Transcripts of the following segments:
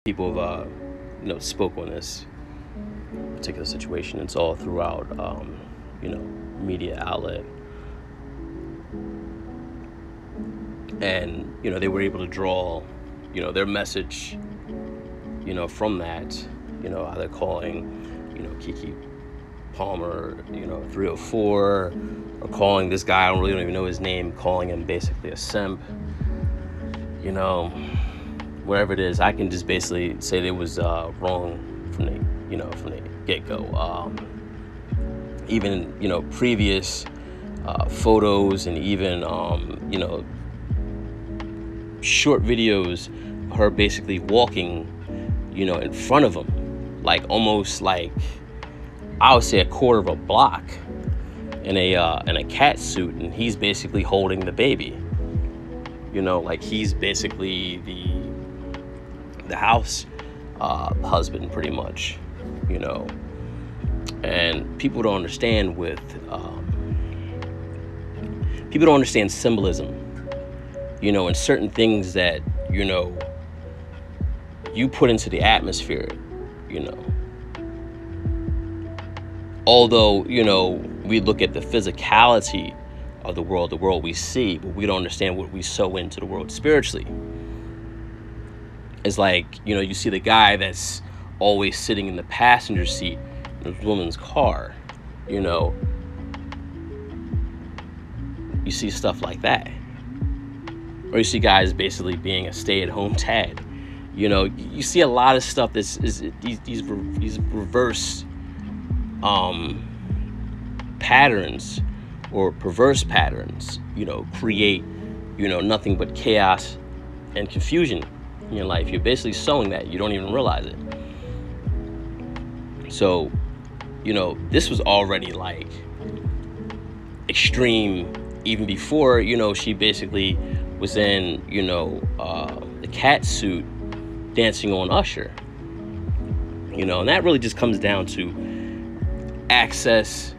People have spoke on this particular situation. It's all throughout media outlet, and they were able to draw their message from that, how they're calling Keke Palmer 304, or calling this guy, I don't even know his name, calling him basically a simp, whatever it is. I can just basically say that it was wrong from the get-go. Even previous photos, and even short videos, her basically walking in front of him, like almost like, I would say, a quarter of a block in a cat suit, and he's basically holding the baby. Like he's basically the house husband, pretty much. And people don't understand people don't understand symbolism, and certain things that you put into the atmosphere, although we look at the physicality of the world we see, but we don't understand what we sow into the world spiritually. It's like, you see the guy that's always sitting in the passenger seat in this woman's car, you see stuff like that. Or you see guys basically being a stay-at-home dad. You see a lot of stuff that's these reverse patterns, or perverse patterns, create, nothing but chaos and confusion in your life. You're basically sowing that. You don't even realize it. So, this was already like extreme even before, she basically was in, the cat suit dancing on Usher. And that really just comes down to access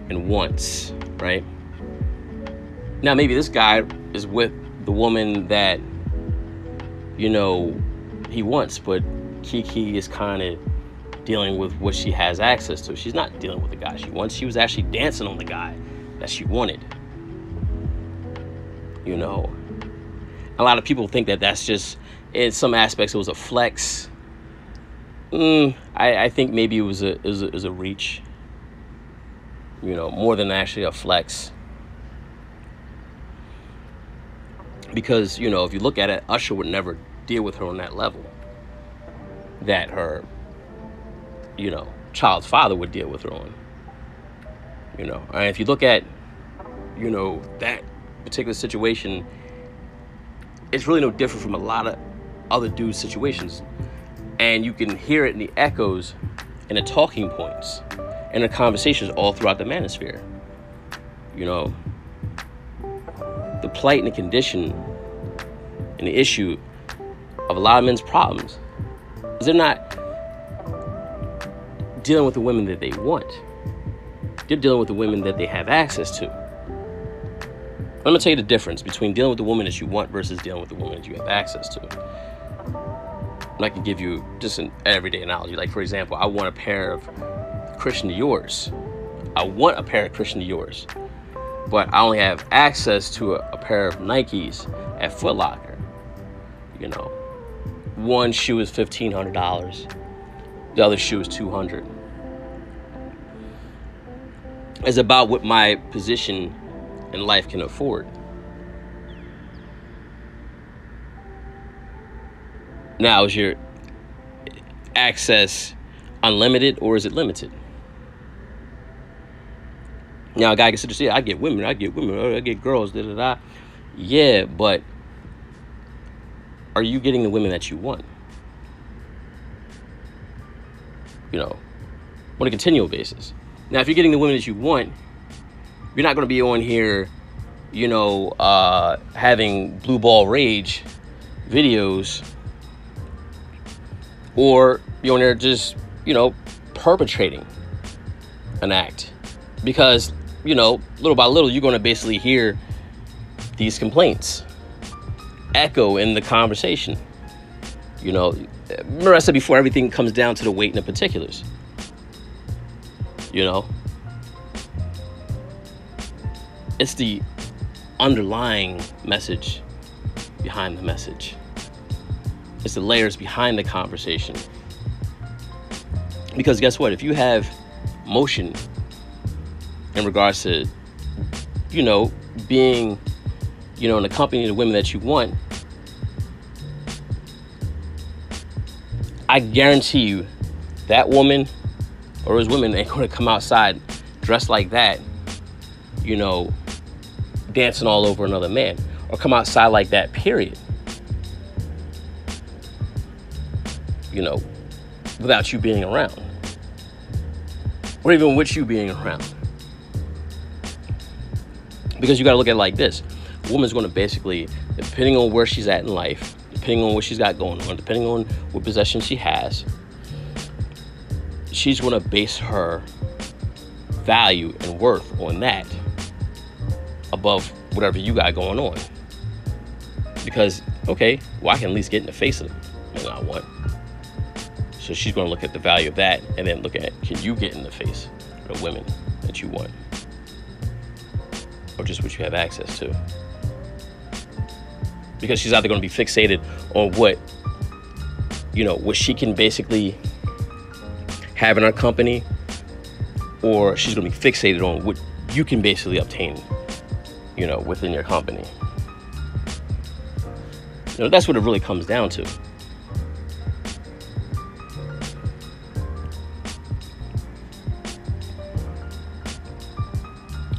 and wants, right? Now, maybe this guy is with the woman that, he wants, but Keke is kind of dealing with what she has access to. She's not dealing with the guy she wants. She was actually dancing on the guy that she wanted. A lot of people think that that's just, in some aspects, it was a flex. I think maybe it was a reach, more than actually a flex. Because, if you look at it, Usher would never deal with her on that level that her, child's father would deal with her on. And if you look at, that particular situation, it's really no different from a lot of other dudes' situations. And you can hear it in the echoes and the talking points and the conversations all throughout the manosphere. The plight and the condition and the issue of a lot of men's problems is they're not dealing with the women that they want. They're dealing with the women that they have access to. I'm going to tell you the difference between dealing with the woman that you want versus dealing with the woman that you have access to. And I can give you just an everyday analogy. Like, for example, I want a pair of Christian Dior's. I want a pair of Christian Dior's, but I only have access to a pair of Nikes at Foot Locker. One shoe is $1,500. The other shoe is $200. It's about what my position in life can afford. Now, is your access unlimited, or is it limited? Now, a guy can sit there and say, I get women, I get girls, da-da-da. Yeah, but are you getting the women that you want? On a continual basis. Now, if you're getting the women that you want, you're not going to be on here, having blue ball rage videos, or you're on there just, perpetrating an act. Because, little by little, you're going to basically hear these complaints echo in the conversation. You know, remember I said before, everything comes down to the weight and the particulars. You know, it's the underlying message behind the message. It's the layers behind the conversation. Because guess what? If you have motion in regards to, you know, being, you know, in the company of the women that you want, I guarantee you that woman or those women ain't going to come outside dressed like that, you know, dancing all over another man, or come outside like that, period. You know, without you being around, or even with you being around. Because you got to look at it like this. A woman's going to basically, depending on where she's at in life, depending on what she's got going on, depending on what possessions she has, she's going to base her value and worth on that above whatever you got going on. Because, okay, well, I can at least get in the face of the man I want. So she's going to look at the value of that and then look at, can you get in the face of the women that you want? Or just what you have access to? Because she's either going to be fixated on what, you know, what she can basically have in her company, or she's going to be fixated on what you can basically obtain, you know, within your company. You know, that's what it really comes down to.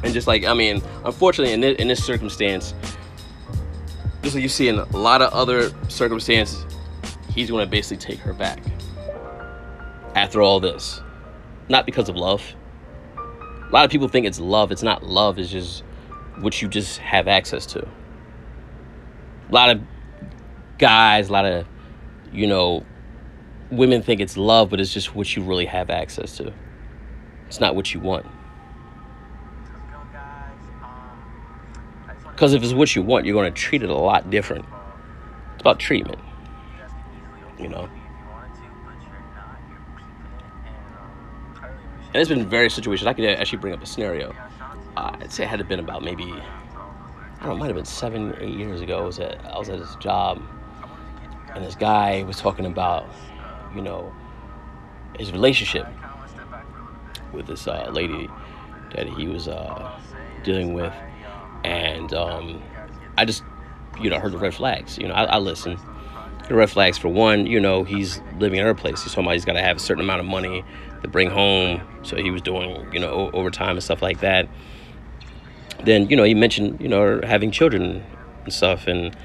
And just like, I mean, unfortunately, in this circumstance, just like you see in a lot of other circumstances, he's going to basically take her back after all this. Not because of love. A lot of people think it's love. It's not love. It's just what you just have access to. A lot of guys, a lot of, you know, women think it's love, but it's just what you really have access to. It's not what you want. Because if it's what you want, you're going to treat it a lot different. It's about treatment, you know. And it's been various situations. I could actually bring up a scenario. I'd say it had been about maybe, I don't know, it might have been 7, 8 years ago. I was at this job, and this guy was talking about, you know, his relationship with this lady that he was dealing with. And I just, you know, heard the red flags. You know, I listen. The red flags, for one, you know, he's living in her place. He's talking about he's got to have a certain amount of money to bring home. So he was doing, you know, overtime and stuff like that. Then, you know, he mentioned, you know, having children and stuff. And,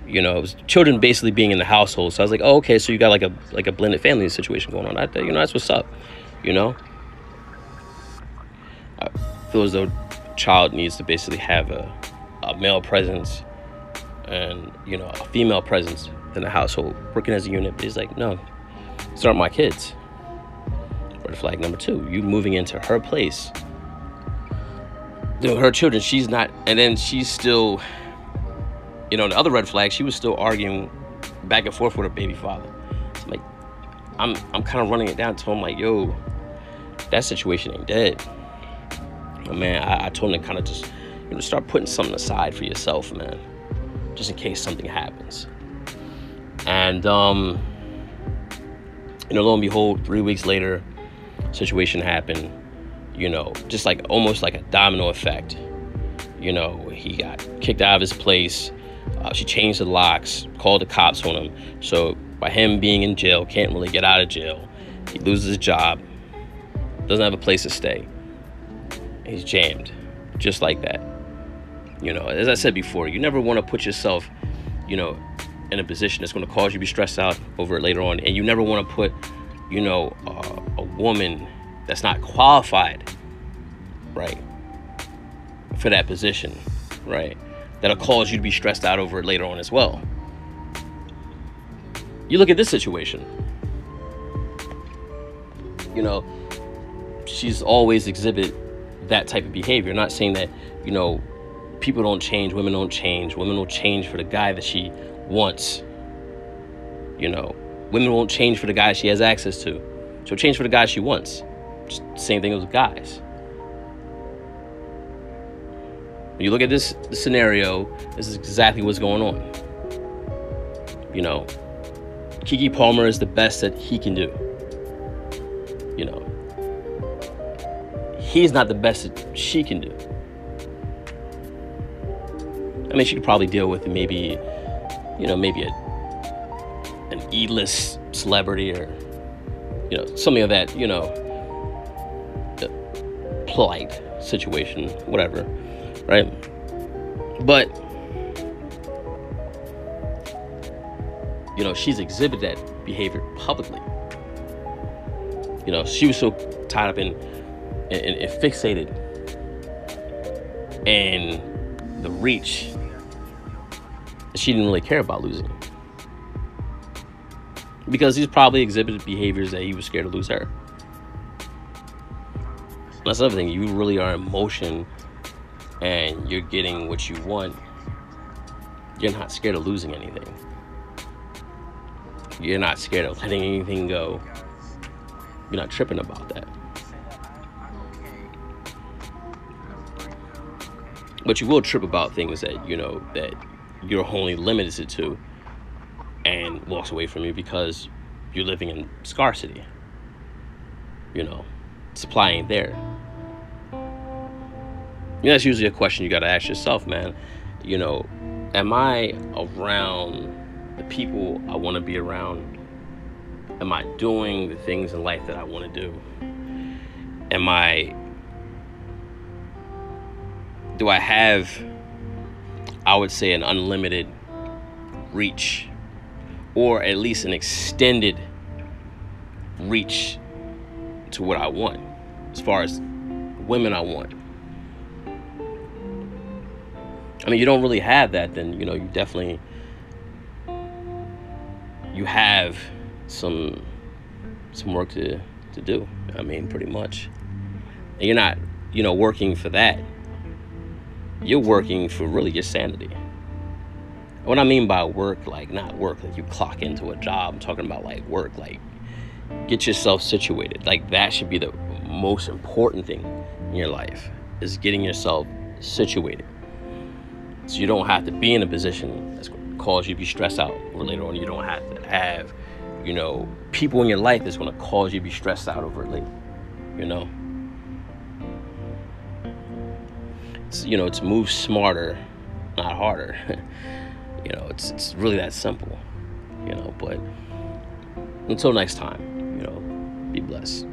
you know, it was children basically being in the household. So I was like, oh, okay, so you got like a blended family situation going on. You know, that's what's up, you know. I feel as though child needs to basically have a male presence and, you know, a female presence in the household, working as a unit. But he's like, no, these aren't my kids. Red flag number 2, you moving into her place, her children. She's not, and then she's still, you know, the other red flag, she was still arguing back and forth with her baby father. It's like, I'm kind of running it down to him, like, yo, that situation ain't dead. Man, I told him to kind of just, you know, start putting something aside for yourself, man, just in case something happens. And, you know, lo and behold, 3 weeks later, situation happened, you know, just like almost like a domino effect. You know, he got kicked out of his place. She changed the locks, called the cops on him. So by him being in jail, can't really get out of jail. He loses his job, doesn't have a place to stay. He's jammed, just like that. You know, as I said before, you never want to put yourself, you know, in a position that's going to cause you to be stressed out over it later on. And you never want to put, you know, a woman that's not qualified, right, for that position, right, that'll cause you to be stressed out over it later on as well. You look at this situation. You know, she's always exhibit that type of behavior. Not saying that, you know, people don't change, women don't change. Women will change for the guy that she wants, you know, Women won't change for the guys she has access to. She'll change for the guys she wants. Just same thing with guys. When you look at this scenario, this is exactly what's going on. You know, Keke Palmer is the best that he can do. You know, he's not the best that she can do. I mean, she could probably deal with maybe an E-list celebrity, or, you know, something of that, you know, polite situation, whatever, right? But, you know, she's exhibited that behavior publicly. You know, she was so tied up and fixated in the reach, she didn't really care about losing. Because he's probably exhibited behaviors that he was scared to lose her. That's another thing. You really are in motion and you're getting what you want. You're not scared of losing anything. You're not scared of letting anything go. You're not tripping about that. But you will trip about things that, you know, that you're only limited to, and walks away from you because you're living in scarcity. You know, supply ain't there. You know, that's usually a question you got to ask yourself, man. You know, am I around the people I want to be around? Am I doing the things in life that I want to do? Do I have, I would say, an unlimited reach, or at least an extended reach to what I want, as far as women I want? I mean, you don't really have that, then, you know, you definitely, you have some work to do. I mean, pretty much. And you're not, you know, working for that. You're working for really your sanity. What I mean by work, like, not work like you clock into a job. I'm talking about like work, like get yourself situated. Like, that should be the most important thing in your life, is getting yourself situated. So you don't have to be in a position that's going to cause you to be stressed out, or later on you don't have to have, you know, people in your life that's going to cause you to be stressed out overtly, you know. It's, you know, it's move smarter, not harder. You know, it's really that simple, you know. But until next time, you know, be blessed.